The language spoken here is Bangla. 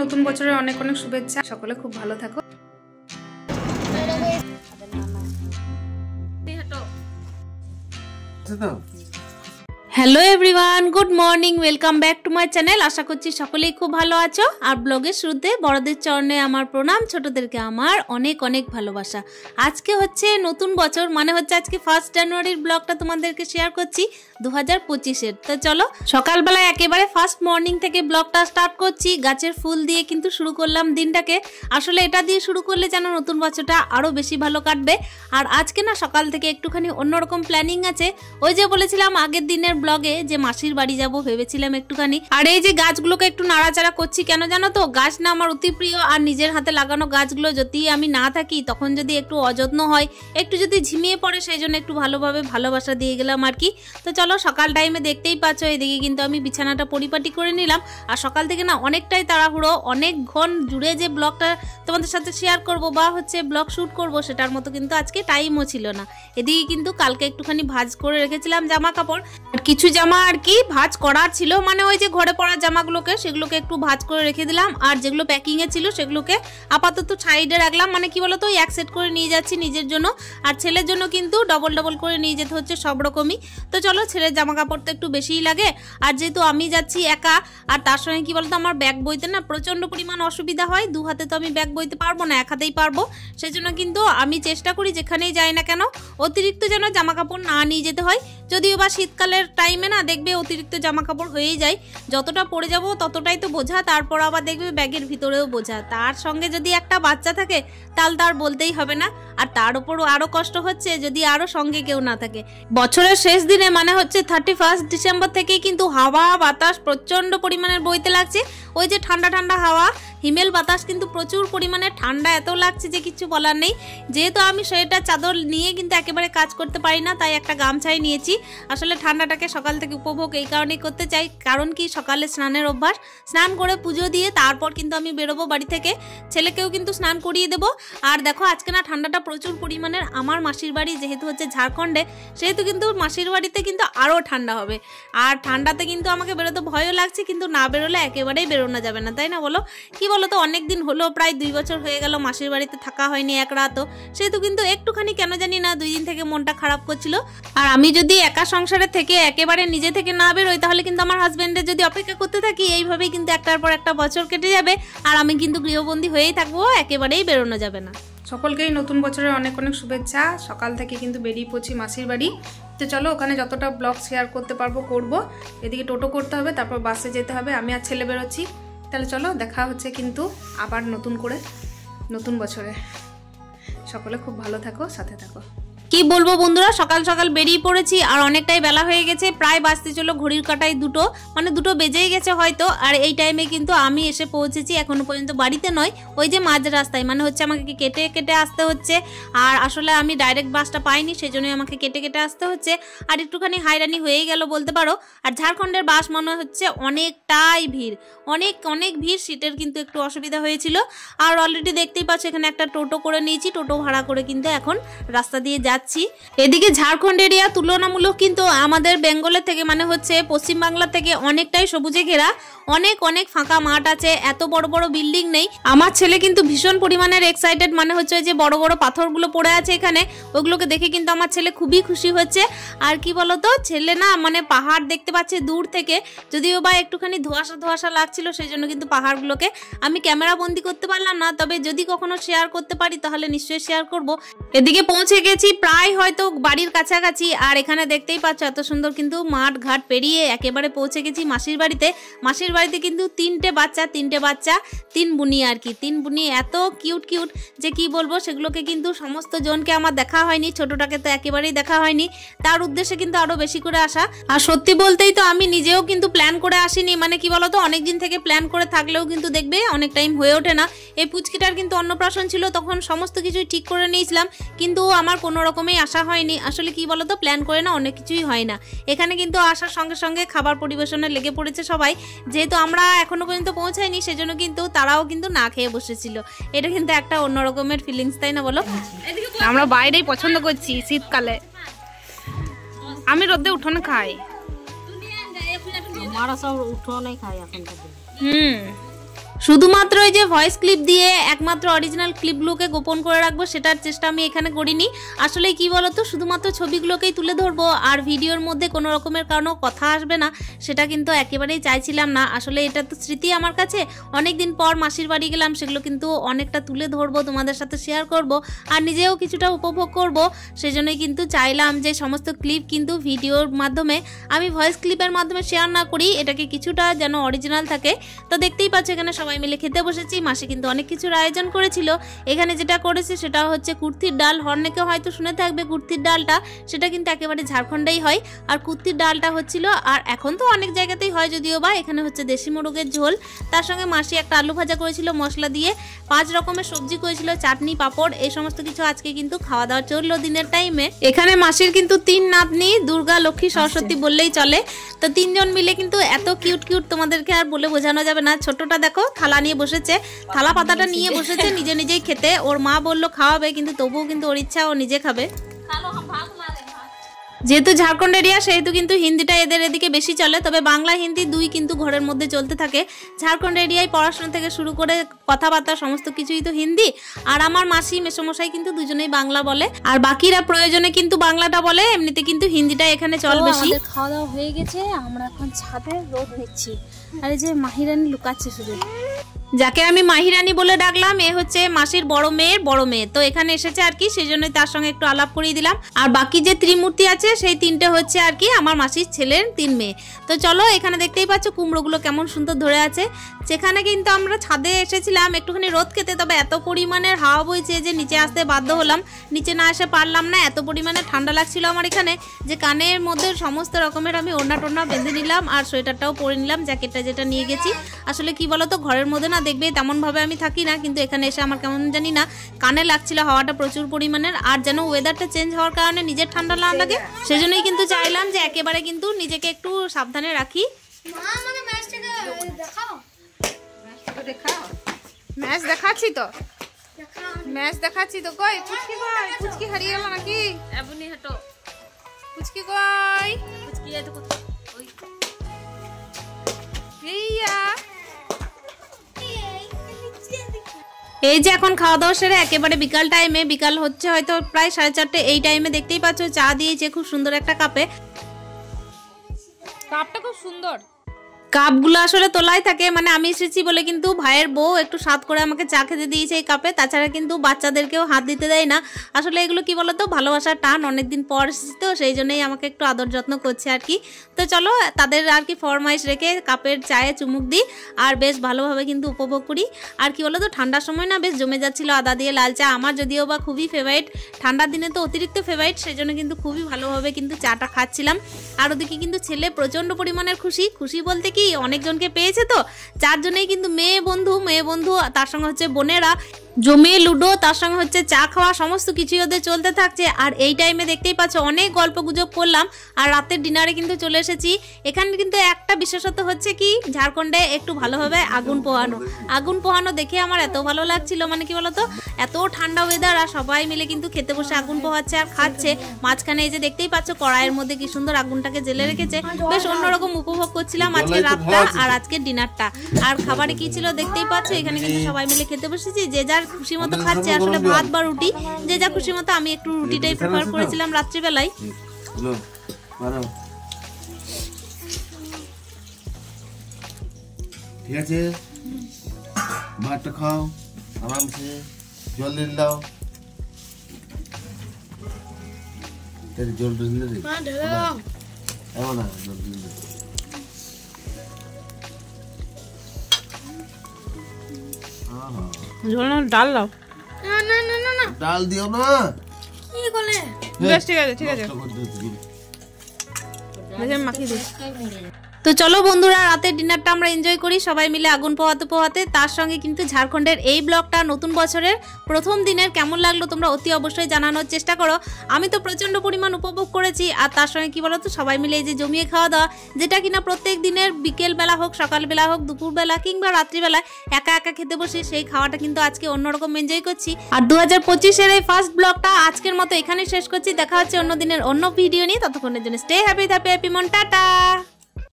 নতুন বছরের অনেক অনেক শুভেচ্ছা। সকলে খুব ভালো থাকো। Hello everyone, good morning, welcome back to my channel. আশা করছি সকলেই খুব ভালো আছো। আর ব্লগের শুরুতে বড়দের চরণে আমার প্রণাম, ছোটদেরকে আমার অনেক অনেক ভালোবাসা। আজকে হচ্ছে নতুন বছর, মানে হচ্ছে আজকে 1 জানুয়ারির ব্লগটা তোমাদেরকে শেয়ার করছি 2025-এর। তো চলো সকালবেলায় একেবারে ফার্স্ট মর্নিং থেকে ব্লগটা স্টার্ট করছি। গাছের ফুল দিয়ে কিন্তু শুরু করলাম দিনটাকে। আসলে এটা দিয়ে শুরু করলে যেন নতুন বছরটা আরও বেশি ভালো কাটবে। আর আজকে না সকাল থেকে একটুখানি অন্যরকম প্ল্যানিং আছে। ওই যে বলেছিলাম আগের দিনের ব্লগে যে মাসির বাড়ি যাব ভেবেছিলাম একটুখানি। আর এই যে গাছগুলোকে একটু নাড়াচাড়া করছি, কেন জানো তো? গাছ না আমার অতি প্রিয়। আর নিজের হাতে লাগানো গাছগুলো যদি আমি না থাকি, তখন যদি একটু অযত্ন হয়, একটু যদি ঝিমিয়ে পড়ে, সেই জন্য একটু ভালোভাবে ভালোবাসা দিয়ে গেলাম আর কি। তো চলো সকাল টাইমে দেখতেই পাচ্ছ, এদিকে কিন্তু আমি বিছানাটা পরিপাটি করে নিলাম। আর সকাল থেকে না অনেকটাই তাড়াহুড়ো, অনেকক্ষণ জুড়ে যে ব্লগটা তোমাদের সাথে শেয়ার করব বা হচ্ছে ব্লগ শ্যুট করব, সেটার মতো কিন্তু আজকে টাইমও ছিল না। এদিকে কিন্তু কালকে একটুখানি ভাঁজ করে রেখেছিলাম জামা কাপড়, আর কিছু জামা আর কি ভাঁজ করার ছিল, মানে ওই যে ঘরে পড়া জামাগুলোকে, সেগুলোকে একটু ভাঁজ করে রেখে দিলাম। আর যেগুলো প্যাকিংয়ে ছিল সেগুলোকে আপাতত সাইডে রাখলাম। মানে কি বলতো, এক সেট করে নিয়ে যাচ্ছি নিজের জন্য, আর ছেলের জন্য কিন্তু ডবল ডবল করে নিয়ে যেতে হচ্ছে সব রকমই। তো চলো, ছেলের জামা কাপড় তো একটু বেশিই লাগে। আর যেহেতু আমি যাচ্ছি একা, আর তার সঙ্গে কি বলতো, আমার ব্যাগ বইতে না প্রচণ্ড পরিমাণ অসুবিধা হয়। 2 হাতে তো আমি ব্যাগ বইতে পারবো না, 1 হাতেই পারবো। সেই জন্য কিন্তু আমি চেষ্টা করি যেখানেই যাই না কেন অতিরিক্ত যেন জামা কাপড় না নিয়ে যেতে হয়। যদিও বা শীতকালের টাইমে না দেখবে অতিরিক্ত জামা কাপড় হয়েই যায়, যতটা পরে যাব ততটাই তো বোঝা, তারপর আবার দেখবে ব্যাগের ভিতরেও বোঝা। তার সঙ্গে যদি একটা বাচ্চা থাকে তাহলে তার বলতেই হবে না। আর তার উপরও আরও কষ্ট হচ্ছে যদি আরও সঙ্গে কেউ না থাকে। বছরের শেষ দিনে মানে হচ্ছে 31 ডিসেম্বর থেকেই কিন্তু হাওয়া বাতাস প্রচণ্ড পরিমাণের বইতে লাগছে। ওই যে ঠান্ডা ঠান্ডা হাওয়া, হিমেল বাতাস, কিন্তু প্রচুর পরিমাণে ঠান্ডা এত লাগছে যে কিছু বলার নেই। যেহেতু আমি সোয়েটার চাদর নিয়ে কিন্তু একেবারে কাজ করতে পারি না, তাই একটা গামছাই নিয়েছি। আসলে ঠান্ডাটাকে সকাল থেকে উপভোগ এই কারণেই করতে চাই, কারণ কি সকালে স্নানের অভ্যাস, স্নান করে পুজো দিয়ে তারপর কিন্তু আমি বেরোবো বাড়ি থেকে। ছেলেকেও কিন্তু স্নান করিয়ে দেবো। আর দেখো আজকে না ঠান্ডাটা প্রচুর পরিমাণের। আমার মাসির বাড়ি যেহেতু হচ্ছে ঝাড়খণ্ডে, সেহেতু কিন্তু মাসির বাড়িতে কিন্তু আরও ঠান্ডা হবে। আর ঠান্ডাতে কিন্তু আমাকে বেরোতে ভয়ও লাগছে, কিন্তু না বেরোলে একেবারেই বেরোনো যাবে না, তাই না বলো? কি বলো তো, অনেক দিন হলো, প্রায় 2 বছর হয়ে গেল মাসির বাড়িতে থাকা হয়নি এক রাতও। সেহেতু কিন্তু একটুখানি কেন জানি না 2 দিন থেকে মনটা খারাপ করছিল। আর আমি যদি একা সংসারে থেকে একেবারে নিজে থেকে না বেরোই, তাহলে কিন্তু আমার হাজবেন্ডের যদি অপেক্ষা করতে থাকি, এইভাবেই কিন্তু একটার পর একটা বছর কেটে যাবে, আর আমি কিন্তু গৃহবন্দী হয়েই থাকবো, একেবারেই বেরোনো যাবে না। সকলকেই নতুন বছরের অনেক অনেক শুভেচ্ছা। সকাল থেকে কিন্তু বেরিয়ে পড়ছি মাসির বাড়ি। তো চলো ওখানে যতটা ব্লগ শেয়ার করতে পারবো করব। এদিকে টোটো করতে হবে, তারপর বাসে যেতে হবে। আমি আর ছেলে বেরোচ্ছি। তাহলে চলো দেখা হচ্ছে কিন্তু আবার নতুন করে নতুন বছরে। সকলে খুব ভালো থাকো, সাথে থাকো। কি বলবো বন্ধুরা, সকাল সকাল বেরিয়ে পড়েছি, আর অনেকটাই বেলা হয়ে গেছে, প্রায় বাজতে চলো ঘড়ির কাঁটায় 2, মানে 2 বেজেই গেছে হয়তো। আর এই টাইমে কিন্তু আমি এসে পৌঁছেছি এখনো পর্যন্ত বাড়িতে নয়, ওই যে মাঝ রাস্তায়, মানে হচ্ছে আমাকে কেটে কেটে আসতে হচ্ছে। আর আসলে আমি ডাইরেক্ট বাসটা পাইনি, সেই জন্যই আমাকে কেটে কেটে আসতে হচ্ছে। আর একটুখানি হাইরানি হয়েই গেল বলতে পারো। আর ঝাড়খণ্ডের বাস মনে হচ্ছে অনেকটাই ভিড়, অনেক ভিড়, সিটের কিন্তু একটু অসুবিধা হয়েছিল। আর অলরেডি দেখতেই পাচ্ছ এখানে একটা টোটো করে নিয়েছি, টোটো ভাড়া করে কিন্তু এখন রাস্তা দিয়ে যাচ্ছি। এদিকে ঝাড়খণ্ড এরিয়া তুলনামূলক কিন্তু আমাদের বেঙ্গলের থেকে, মানে হচ্ছে পশ্চিমবাংলা থেকে অনেকটাই সবুজে ঘেরা, অনেক ফাঁকা মাঠ আছে, এত বড় বড় বিল্ডিং নেই। আমার ছেলে কিন্তু ভীষণ পরিমাণের এক্সাইটেড, মানে হচ্ছে যে বড় বড় পাথরগুলো পড়ে আছে এখানে, ওগুলোকে দেখে কিন্তু আমার ছেলে খুবই খুশি হচ্ছে। আর কি বলতো, ছেলে না মানে পাহাড় দেখতে পাচ্ছে দূর থেকে, যদিও বা একটুখানি ধোঁয়াশা লাগছিল, সেই জন্য কিন্তু পাহাড়গুলোকে আমি ক্যামেরা বন্দি করতে পারলাম না। তবে যদি কখনো শেয়ার করতে পারি তাহলে নিশ্চয়ই শেয়ার করব। এদিকে পৌঁছে গেছি প্রায় হয়তো বাড়ির কাছাকাছি। আর এখানে দেখতেই পাচ্ছ এত সুন্দর কিন্তু মাঠ ঘাট পেরিয়ে একেবারে পৌঁছে গেছি মাসির বাড়িতে। মাসির বাড়িতে কিন্তু 3টে বাচ্চা, 3 বুনি আর কি, 3 বুনি এত কিউট যে কি বলবো। সেগুলোকে কিন্তু সমস্ত জনকে আমার দেখা হয়নি, ছোটটাকে তো একেবারেই দেখা হয়নি। তার উদ্দেশ্যে কিন্তু আরো বেশি করে আসা। আর সত্যি বলতেই তো আমি নিজেও কিন্তু প্ল্যান করে আসিনি, মানে কি বলতো, অনেকদিন থেকে প্ল্যান করে থাকলেও কিন্তু দেখবে অনেক টাইম হয়ে ওঠে না। এই পুচকিটার কিন্তু অন্নপ্রাশন ছিল, তখন সমস্ত কিছুই ঠিক করে নিয়েছিলাম, কিন্তু আমার কোনো রকমেই আসা হয়নি। আসলে কি বলতো, প্ল্যান করে না অনেক কিছুই হয় না। এখানে কিন্তু আসার সঙ্গে সঙ্গে খাবার পরিবেশনে লেগে পড়েছে সবাই। যেহেতু আমরা এখনো পর্যন্ত পৌঁছাইনি, সেজন্য কিন্তু তারাও কিন্তু না খেয়ে বসেছিল। এটা কিন্তু একটা অন্য রকমের ফিলিংস, তাই না বলো? আমরা বাইরেই পছন্দ করছি শীতকালে। আমি রোদে উঠোনে খাই, हमारा सब उठोने खाए এখন থেকে। শুধুমাত্র এই যে ভয়েস ক্লিপ দিয়ে একমাত্র অরিজিনাল ক্লিপগুলোকে গোপন করে রাখবো সেটার চেষ্টা আমি এখানে করিনি। আসলে কি বলতো, শুধুমাত্র ছবিগুলোকেই তুলে ধরবো আর ভিডিওর মধ্যে কোনো রকমের কারণে কথা আসবে না, সেটা কিন্তু একেবারেই চাইছিলাম না। আসলে এটা তো স্মৃতি আমার কাছে, অনেক দিন পর মাসির বাড়ি গেলাম, সেগুলো কিন্তু অনেকটা তুলে ধরবো, তোমাদের সাথে শেয়ার করব আর নিজেও কিছুটা উপভোগ করব। সেজন্যই কিন্তু চাইলাম যে সমস্ত ক্লিপ কিন্তু ভিডিওর মাধ্যমে আমি ভয়েস ক্লিপের মাধ্যমে শেয়ার না করি, এটাকে কিছুটা যেন অরিজিনাল থাকে। তো দেখতেই পাচ্ছ এখানে সবাই মিলে খেতে বসেছি। মাসি কিন্তু অনেক কিছুর আয়োজন করেছিল। এখানে যেটা করেছে সেটা হচ্ছে কুর্তির ডাল। অনেকে হয়তো শুনে থাকবে কুর্তির ডালটা, সেটা কিন্তু একেবারে ঝাড়খণ্ডেই হয়। আর কুর্তির ডালটা হচ্ছিল, আর এখন তো অনেক জায়গাতেই হয় যদিও বা, এখানে হচ্ছে দেশি মোরগের ঝোল, তার সঙ্গে মাসি একটা আলু ভাজা করেছিল মশলা দিয়ে, 5 রকমের সবজি করেছিল, চাটনি পাঁপড়, এই সমস্ত কিছু আজকে কিন্তু খাওয়া দাওয়া চললো দিনের টাইমে। এখানে মাসির কিন্তু 3 নাতনি, দুর্গা, লক্ষ্মী, সরস্বতী বললেই চলে। তো 3 জন মিলে কিন্তু এত কিউট কিউট, তোমাদেরকে আর বলে বোঝানো যাবে না। ছোটটা দেখো থালা নিয়ে বসেছে, থালা পাতাটা নিয়ে বসেছে নিজে নিজেই খেতে। ওর মা বললো খাওয়াবে, কিন্তু তবুও কিন্তু ওর ইচ্ছা, ও নিজে খাবে। যেহেতু ঝাড়খণ্ড এরিয়া সেহেতু কিন্তু হিন্দিটা এদের এদিকে বেশি চলে, তবে বাংলা হিন্দি দুই কিন্তু ঘরের মধ্যে চলতে থাকে। ঝাড়খণ্ড এরিয়ায় পড়াশোনা থেকে শুরু করে কথাবার্তা সমস্ত কিছুই তো হিন্দি। আর আমার মাসি মেসোমশাই কিন্তু দুজনেই বাংলা বলে, আর বাকিরা প্রয়োজনে কিন্তু বাংলাটা বলে, এমনিতে কিন্তু হিন্দিটা এখানে চল বেশি। খাওয়া দাওয়া হয়ে গেছে, আমরা এখন ছাদে রোদ নিচ্ছি। আর এই যে মাহিরানি লুকাচ্ছে শুধু। যাকে আমি মাহিরানি বলে ডাকলাম, এ হচ্ছে মাসির বড় মেয়ে। তো এখানে এসেছে আর কি, সেই জন্যই তার সঙ্গে একটু আলাপ করিয়ে দিলাম। আর বাকি যে ত্রিমূর্তি আছে সেই 3টে হচ্ছে আর কি আমার মাসির ছেলের 3 মেয়ে। তো চলো, এখানে দেখতেই পাচ্ছ কুমড়োগুলো কেমন সুন্দর ধরে আছে। সেখানে কিন্তু আমরা ছাদে এসেছিলাম একটুখানি রোদ খেতে, তবে এত পরিমাণের হাওয়া বইছে যে নিচে আসতে বাধ্য হলাম, নিচে না এসে পারলাম না। এত পরিমাণে ঠান্ডা লাগছিল আমার এখানে যে কানের মধ্যে সমস্ত রকমের আমি ওড়না টোড়না বেঁধে নিলাম, আর সোয়েটারটাও পরে নিলাম, জ্যাকেটটা যেটা নিয়ে গেছি। আসলে কি বলতো, ঘরের মধ্যে না দেখবে তেমনভাবে আমি থাকি না, কিন্তু এখানে এসে আমার কেমন জানি না কানে লাগছিল হাওয়াটা প্রচুর পরিমাণের। আর যেন ওয়েদারটা চেঞ্জ হওয়ার কারণে নিজের ঠান্ডা না লাগে, সেজন্যই কিন্তু চাইলাম যে একেবারে কিন্তু নিজেকে একটু সাবধানে রাখি। ম্যাচ দেখাচ্ছি তো কই পুচকি হারিয়ে গেল নাকি? এমনি হাঁটো পুচকি কই? পুচকি এত ওই এইয়া এই যে এখন খাওয়া দাওয়া সেরে একেবারে বিকাল টাইমে, বিকাল হচ্ছে হয়তো প্রায় 4:30, এই টাইমে দেখতেই পাচ্ছ চা দিয়েছে খুব সুন্দর একটা কাপে। কাপটা খুব সুন্দর। কাপগুলো আসলে তোলাই থাকে, মানে আমি এসেছি বলে কিন্তু ভাইয়ের বউ একটু স্বাদ করে আমাকে চা খেতে দিয়েছে এই কাপে, তাছাড়া কিন্তু বাচ্চাদেরকেও হাত দিতে দেয় না। আসলে এগুলো কি বলতো, ভালোবাসার টান, অনেকদিন পর এসেছি তো সেই জন্যই আমাকে একটু আদর যত্ন করছে আর কি। তো চলো তাদের আর কি ফরমাইশ রেখে কাপের চায়ে চুমুক দিই আর বেশ ভালোভাবে কিন্তু উপভোগ করি। আর কি বলতো, ঠান্ডার সময় না বেশ জমে যাচ্ছিল আদা দিয়ে লাল চা, আমার যদিও বা খুবই ফেভারিট, ঠান্ডার দিনে তো অতিরিক্ত ফেভারিট, সেই জন্য কিন্তু খুবই ভালোভাবে কিন্তু চাটা খাচ্ছিলাম। আর ওদিকে কিন্তু ছেলে প্রচণ্ড পরিমাণের খুশি বলতে কি অনেকজনকে পেয়েছে তো, 4 জনেই কিন্তু মেয়ে বন্ধু, তার সঙ্গে হচ্ছে বোনেরা জমিয়ে লুডো, তার সঙ্গে হচ্ছে চা খাওয়া, সমস্ত কিছুই ওদের চলতে থাকছে। আর এই টাইমে দেখতেই পাচ্ছ অনেক গল্প গুজব করলাম, আর রাতের ডিনারে কিন্তু চলে এসেছি। এখানে কিন্তু একটা বিশেষত্ব হচ্ছে কি, ঝাড়খণ্ডে একটু ভালোভাবে আগুন পোহানো দেখে আমার এত ভালো লাগছিল, মানে কি বলতো, এত ঠান্ডা ওয়েদার আর সবাই মিলে কিন্তু খেতে বসে আগুন পোহাচ্ছে আর খাচ্ছে। মাঝখানে এই যে দেখতেই পাচ্ছ কড়াইয়ের মধ্যে কি সুন্দর আগুনটাকে জেলে রেখেছে, বেশ অন্যরকম উপভোগ করছিলাম আজকে রাতটা আর আজকের ডিনারটা। আর খাবারে কি ছিল দেখতেই পাচ্ছ, এখানে কিন্তু সবাই মিলে খেতে বসেছি, যে যার খুশি মতো খাচ্ছে। আসলে ভাত বা রুটি যে যা খুশি মতো, আমি একটু রুটিটাই প্রেফার করেছিলাম রাত্রিবেলায়। ঠিক আছে, ভাতটা খাও আরামসে, জল দিয়ে দাও, জল ঢেলে দে, এমন না জল ঢেলে দে। ডাল দাও, ডাল দিও না, ঠিক আছে মাখিয়ে দিই। তো চলো বন্ধুরা, রাতের ডিনারটা আমরা এনজয় করি সবাই মিলে আগুন পোহাতে। তার সঙ্গে কিন্তু ঝাড়খণ্ডের এই ব্লগটা নতুন বছরের প্রথম দিনের কেমন লাগলো তোমরা অতি অবশ্যই জানানোর চেষ্টা করো। আমি তো প্রচণ্ড পরিমাণ উপভোগ করেছি। আর তার সঙ্গে কি বলো তো, সবাই মিলে এই যে জমিয়ে খাওয়া দাওয়া, যেটা কিনা প্রত্যেক দিনের বিকেলবেলা হোক, সকালবেলা হোক, দুপুরবেলা কিংবা রাত্রিবেলায় একা খেতে বসি, সেই খাওয়াটা কিন্তু আজকে অন্যরকম এনজয় করছি। আর 2025-এর এই ফার্স্ট ব্লগটা আজকের মতো এখানে শেষ করছি। দেখা হচ্ছে অন্য দিনের অন্য ভিডিও নিয়ে, ততক্ষণের জন্য স্টে হ্যাপি মন, টাটা।